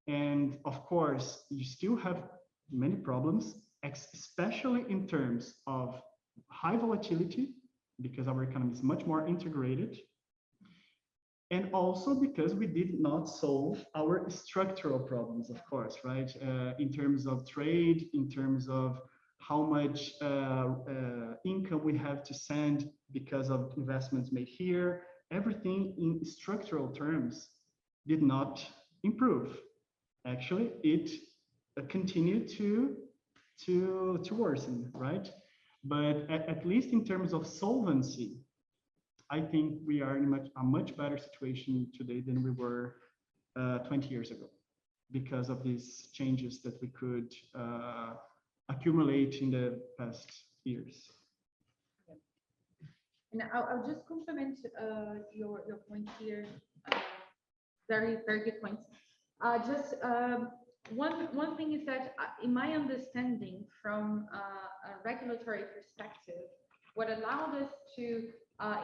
And of course, you still have many problems, especially in terms of high volatility, because our economy is much more integrated. And also because we did not solve our structural problems, of course, right? In terms of trade, in terms of how much income we have to send because of investments made here, everything in structural terms did not improve. Actually, it continued to worsen, right? But at least in terms of solvency, I think we are in a much better situation today than we were 20 years ago, because of these changes that we could accumulate in the past years. And I'll just complement your point here. Very good points. Just one thing is that, in my understanding, from a regulatory perspective, what allowed us to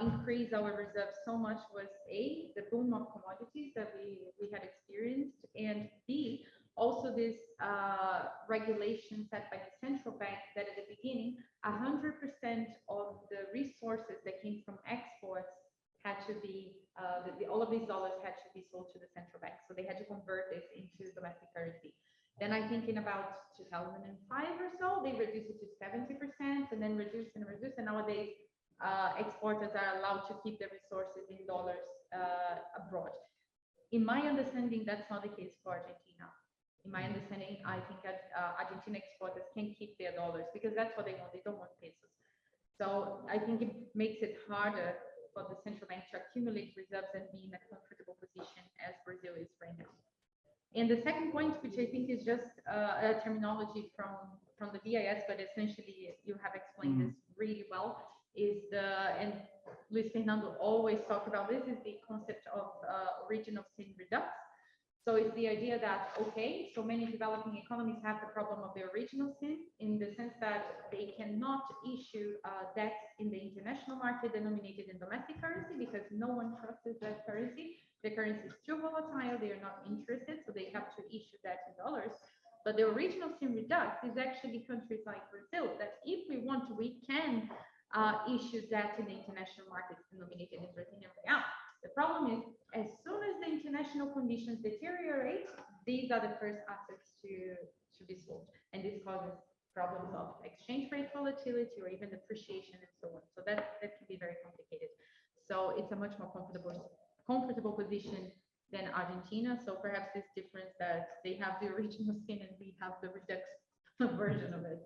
increase our reserves so much was A, the boom of commodities that we had experienced, and B, also this regulation set by the central bank that at the beginning, 100% of the resources that came from exports had to be, all of these dollars had to be sold to the central bank. So they had to convert this into domestic currency. Then I think in about 2005 or so, they reduced it to 70% and then reduced and reduced. And nowadays, exporters are allowed to keep their resources in dollars abroad. In my understanding, that's not the case for Argentina. In my understanding, I think that Argentina exporters can keep their dollars because that's what they want. They don't want pesos. So I think it makes it harder for the central bank to accumulate reserves and be in a comfortable position as Brazil is right now. And the second point, which I think is just a terminology from the BIS, but essentially you have explained this really well, is and Luis Fernando always talk about this, is the concept of original sin redux. So it's the idea that, okay, so many developing economies have the problem of the original sin in the sense that they cannot issue debt in the international market denominated in domestic currency because no one trusts that currency. The currency is too volatile, they are not interested, so they have to issue debt in dollars. But the original sin redux is actually countries like Brazil that if we want to, we can issue debt in the international markets denominated in Brazilian real. The problem is, as soon as the international conditions deteriorate, these are the first assets to be sold. And this causes problems of exchange rate volatility or even depreciation and so on. So that can be very complicated. So it's a much more comfortable position than Argentina. So perhaps this difference that they have the original sin and we have the redux version of it,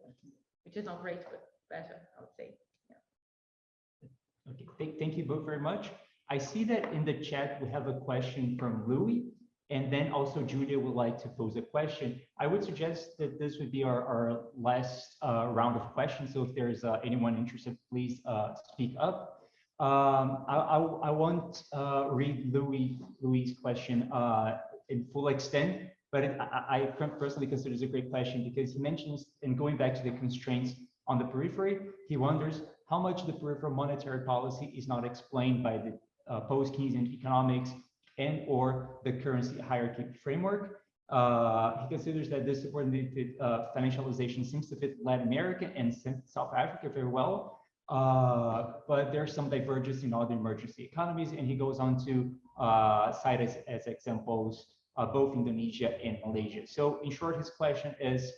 which is not great, but better, I would say. Yeah. Okay, thank you both very much. I see that in the chat we have a question from Louis, and then also Julia would like to pose a question. I would suggest that this would be our last round of questions. So if there's anyone interested, please speak up. I won't read Louis' question in full extent, but I personally consider it a great question because he mentions, and going back to the constraints on the periphery, he wonders how much the peripheral monetary policy is not explained by the post-Keynesian economics and or the currency hierarchy framework. He considers that this subordinated financialization seems to fit Latin America and South Africa very well, but there's some divergence in other emergency economies, and he goes on to cite as examples both Indonesia and Malaysia. So in short, his question is,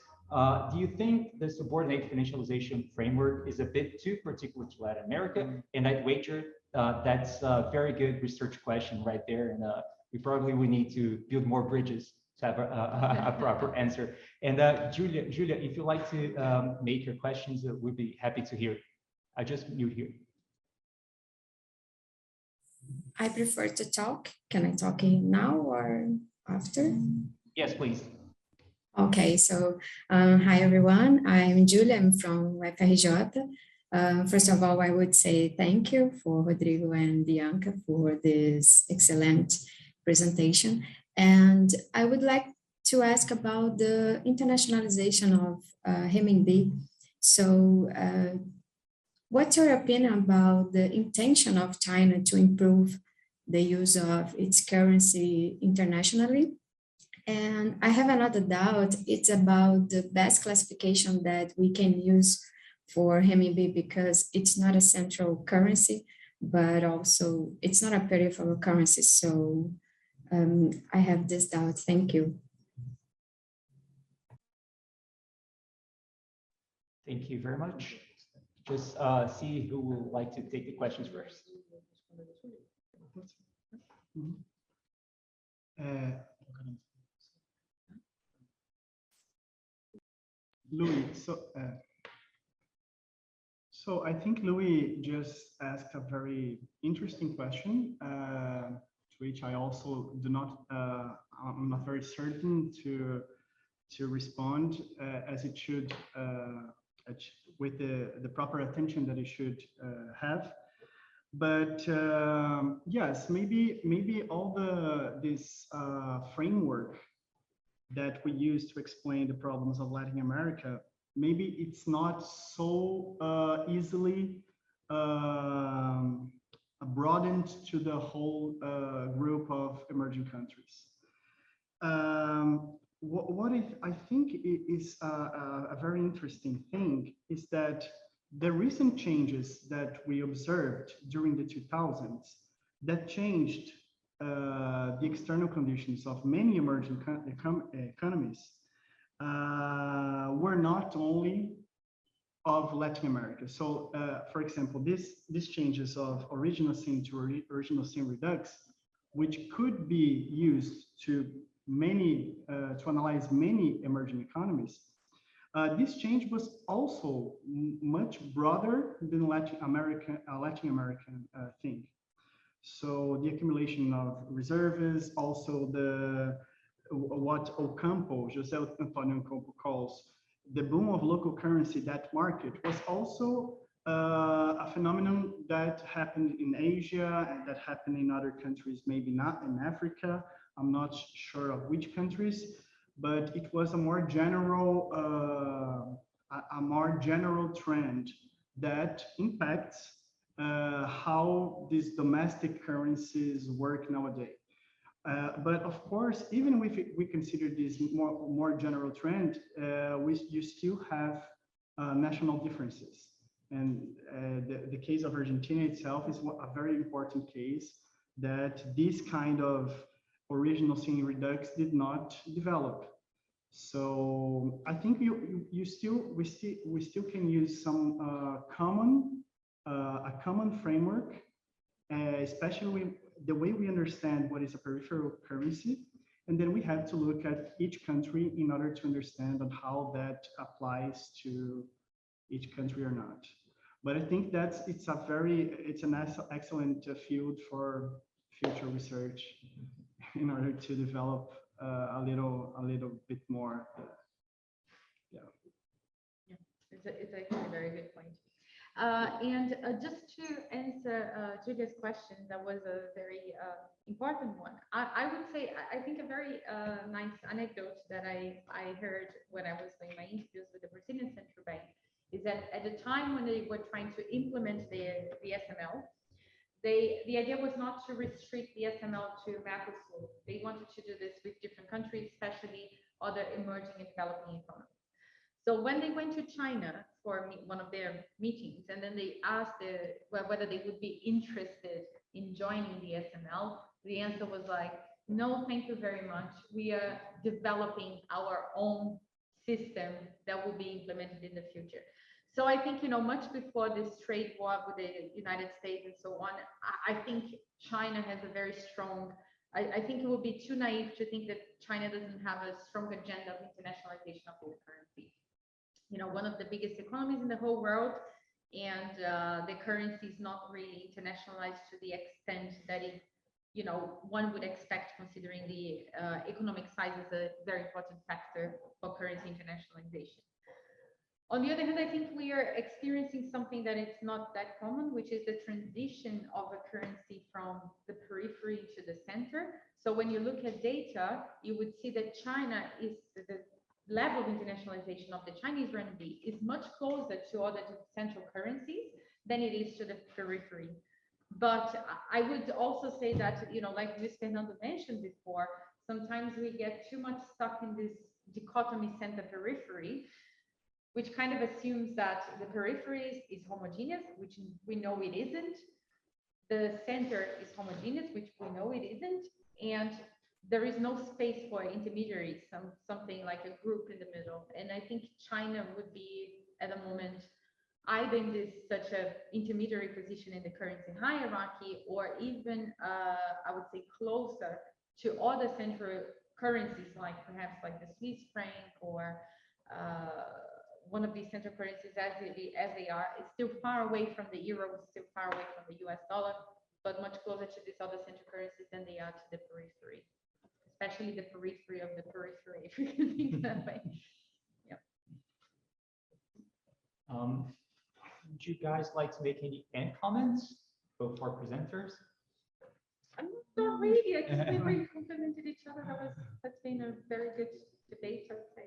do you think the subordinate financialization framework is a bit too particular to Latin America? And I'd wager that's a very good research question right there, and we need to build more bridges to have a proper answer. And Julia, if you'd like to make your questions, we'd be happy to hear. I just mute here. I prefer to talk. Can I talk now or after? Yes, please. Okay, so hi everyone. I'm Julia. I'm from UFRJ. First of all, I would say thank you for Rodrigo and Bianca for this excellent presentation. And I would like to ask about the internationalization of renminbi. So what's your opinion about the intention of China to improve the use of its currency internationally? And I have another doubt. It's about the best classification that we can use for renminbi, because it's not a central currency, but also it's not a peripheral currency. So I have this doubt. Thank you. Thank you very much. Just see who would like to take the questions first. Louis, so I think Louis just asked a very interesting question, to which I also do not, I'm not very certain to respond as it should, with the proper attention that it should have. But yes, maybe all this framework that we use to explain the problems of Latin America, maybe it's not so easily broadened to the whole group of emerging countries. What I think is a very interesting thing is that the recent changes that we observed during the 2000s that changed the external conditions of many emerging economies were not only of Latin America. So, for example, these changes of original sin to original sin redux, which could be used to analyze many emerging economies, this change was also much broader than Latin American thing. So the accumulation of reserves, also what Jose Antonio Ocampo calls the boom of local currency, that market was also a phenomenon that happened in Asia and that happened in other countries, maybe not in Africa. I'm not sure of which countries, but it was a more general trend that impacts how these domestic currencies work nowadays. But of course, even if we consider this more general trend, you still have national differences. And the case of Argentina itself is a very important case that this kind of original sin redux did not develop. So I think we still can use some a common framework, especially the way we understand what is a peripheral currency, and then we have to look at each country in order to understand on how that applies to each country or not. But I think it's an excellent field for future research in order to develop a little bit more. Yeah, it's actually a very good point. Just to answer Julia's question, that was a very important one. I would say, I think a very nice anecdote that I heard when I was doing my interviews with the Brazilian Central Bank is that at the time when they were trying to implement the SML, the idea was not to restrict the SML to Mercosur. They wanted to do this with different countries, especially other emerging and developing economies. So when they went to China for one of their meetings, and then they asked whether they would be interested in joining the SML, the answer was like, no, thank you very much. We are developing our own system that will be implemented in the future. So I think, much before this trade war with the United States and so on, I think China has a very strong, I think it would be too naive to think that China doesn't have a strong agenda of internationalization of the currency. One of the biggest economies in the whole world, and the currency is not really internationalized to the extent that it, one would expect, considering the economic size is a very important factor for currency internationalization. On the other hand, I think we are experiencing something that it's not that common, which is the transition of a currency from the periphery to the center. So when you look at data, you would see that China is the level of internationalization of the Chinese renminbi is much closer to other central currencies than it is to the periphery. But I would also say that, like Luis Fernando mentioned before, sometimes we get too much stuck in this dichotomy center-periphery, which kind of assumes that the periphery is homogeneous, which we know it isn't. The center is homogeneous, which we know it isn't. And there is no space for intermediaries, something like a group in the middle. And I think China would be, at the moment, either in this such a intermediary position in the currency hierarchy, or even, I would say, closer to other central currencies, like perhaps like the Swiss franc, or one of these central currencies as they are. It's still far away from the euro, it's still far away from the US dollar, but much closer to these other central currencies than they are to the periphery, especially the periphery of the periphery, if you can think that way. Yeah. Would you guys like to make any end comments before presenters? I'm not really. I think we really complimented each other. That's been a very good debate, I would say.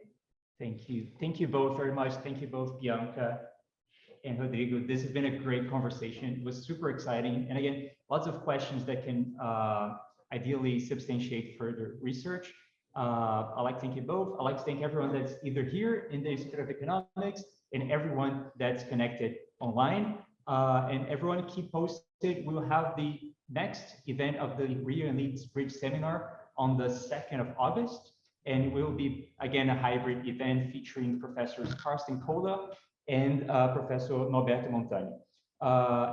Thank you. Thank you both very much. Thank you both, Bianca and Rodrigo. This has been a great conversation. It was super exciting. And again, lots of questions that can ideally substantiate further research. I'd like to thank you both. I'd like to thank everyone that's either here in the Institute of Economics and everyone that's connected online. And everyone keep posted. We'll have the next event of the Rio and Leeds Bridge Seminar on the 2nd of August. And it will be, again, a hybrid event featuring Professors Karsten Kola and Professor Norberto Montani.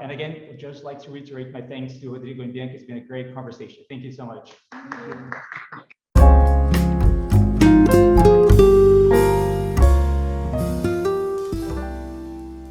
And again, I'd just like to reiterate my thanks to Rodrigo and Bianca. It's been a great conversation. Thank you so much. Thank you.